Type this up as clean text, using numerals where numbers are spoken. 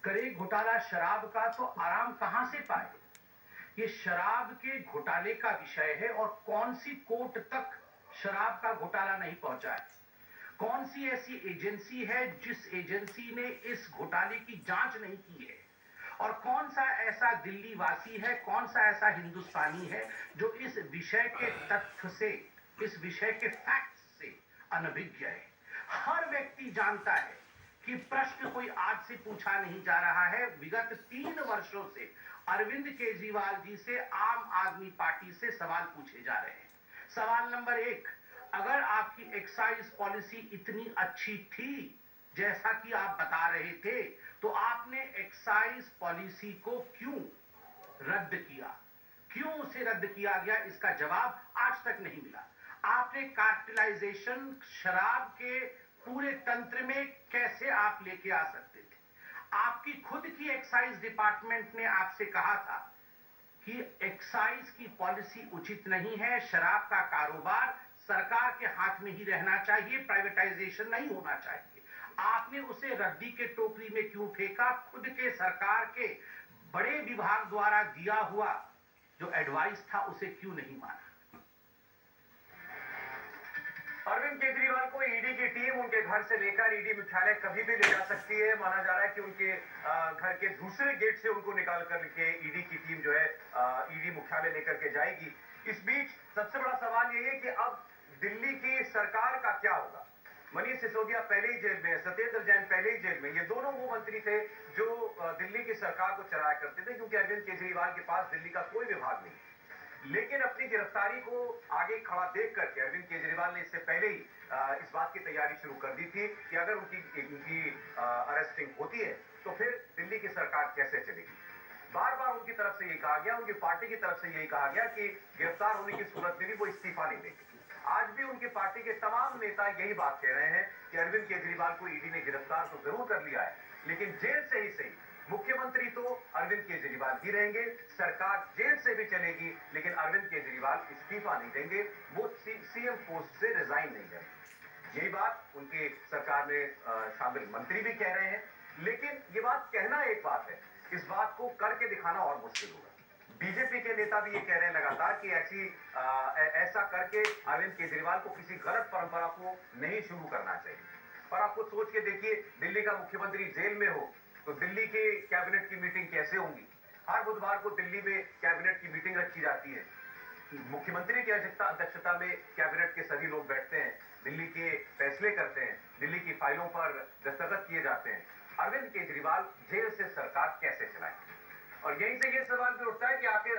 करे घोटाला शराब का तो आराम कहां से पाए। ये शराब के घोटाले का विषय है और कौन सी कोर्ट तक शराब का घोटाला नहीं पहुंचा है। कौन सी ऐसी एजेंसी है जिस एजेंसी ने इस घोटाले की जांच नहीं की है, और कौन सा ऐसा दिल्ली वासी है, कौन सा ऐसा हिंदुस्तानी है जो इस विषय के तथ्य से, इस विषय के फैक्ट्स से अनभिज्ञ है। हर व्यक्ति जानता है कि प्रश्न कोई आज से पूछा नहीं जा रहा है। विगत 3 वर्षों से अरविंद केजरीवाल जी से आम आदमी पार्टी से सवाल पूछे जा रहे हैं। सवाल नंबर 1, अगर आपकी एक्साइज पॉलिसी इतनी अच्छी थी जैसा कि आप बता रहे थे, तो आपने एक्साइज पॉलिसी को क्यों रद्द किया? क्यों उसे रद्द किया गया, इसका जवाब आज तक नहीं मिला। आपने कार्टेलाइजेशन शराब के पूरे तंत्र में कैसे आप लेके आ सकते थे? आपकी खुद की एक्साइज डिपार्टमेंट ने आपसे कहा था कि एक्साइज की पॉलिसी उचित नहीं है, शराब का कारोबार सरकार के हाथ में ही रहना चाहिए, प्राइवेटाइजेशन नहीं होना चाहिए। आपने उसे रद्दी के टोकरी में क्यों फेंका? खुद के सरकार के बड़े विभाग द्वारा दिया हुआ जो एडवाइस था उसे क्यों नहीं माना? अरविंद केजरीवाल को ईडी की टीम उनके घर से लेकर ईडी मुख्यालय कभी भी ले जा सकती है। माना जा रहा है कि उनके घर के दूसरे गेट से उनको निकाल करके ईडी की टीम जो है ईडी मुख्यालय लेकर के जाएगी। इस बीच सबसे बड़ा सवाल यही है कि अब दिल्ली की सरकार का क्या होगा। मनीष सिसोदिया पहले ही जेल में, सत्येंद्र जैन पहले ही जेल में। ये दोनों वो मंत्री थे जो दिल्ली की सरकार को चलाया करते थे, क्योंकि अरविंद केजरीवाल के पास दिल्ली का कोई विभाग नहीं। लेकिन अपनी गिरफ्तारी को आगे खड़ा देख करके अरविंद केजरीवाल ने इससे पहले ही इस बात की तैयारी शुरू कर दी थी कि अगर उनकी अरेस्टिंग होती है तो फिर दिल्ली की सरकार कैसे चलेगी। बार बार उनकी तरफ से यही कहा गया, उनकी पार्टी की तरफ से यही कहा गया कि गिरफ्तार होने की सूरत में भी वो इस्तीफा नहीं देंगे। आज भी उनकी पार्टी के तमाम नेता यही बात कह रहे हैं कि अरविंद केजरीवाल को ईडी ने गिरफ्तार तो जरूर कर लिया है, लेकिन जेल से ही सही मुख्यमंत्री तो अरविंद केजरीवाल ही रहेंगे। सरकार जेल से भी चलेगी, लेकिन अरविंद केजरीवाल इस्तीफा नहीं देंगे, वो सीएम पोस्ट से रिजाइन नहीं करेंगे। यही बात उनके सरकार में शामिल मंत्री भी कह रहे हैं। लेकिन ये बात कहना एक बात है, इस बात को करके दिखाना और मुश्किल होगा। बीजेपी के नेता भी ये कह रहे हैं लगातार कि ऐसा करके अरविंद केजरीवाल को किसी गलत परंपरा को नहीं शुरू करना चाहिए। पर आपको सोच के देखिए, दिल्ली का मुख्यमंत्री जेल में हो तो दिल्ली के कैबिनेट की मीटिंग कैसे होंगी। हर बुधवार को दिल्ली में कैबिनेट की मीटिंग रखी जाती है, मुख्यमंत्री की अध्यक्षता में कैबिनेट के सभी लोग बैठते हैं, दिल्ली के फैसले करते हैं, दिल्ली की फाइलों पर दस्तखत किए जाते हैं। अरविंद केजरीवाल जेल से सरकार कैसे चलाएंगे? और यहीं से ये सवाल भी उठता है कि आखिर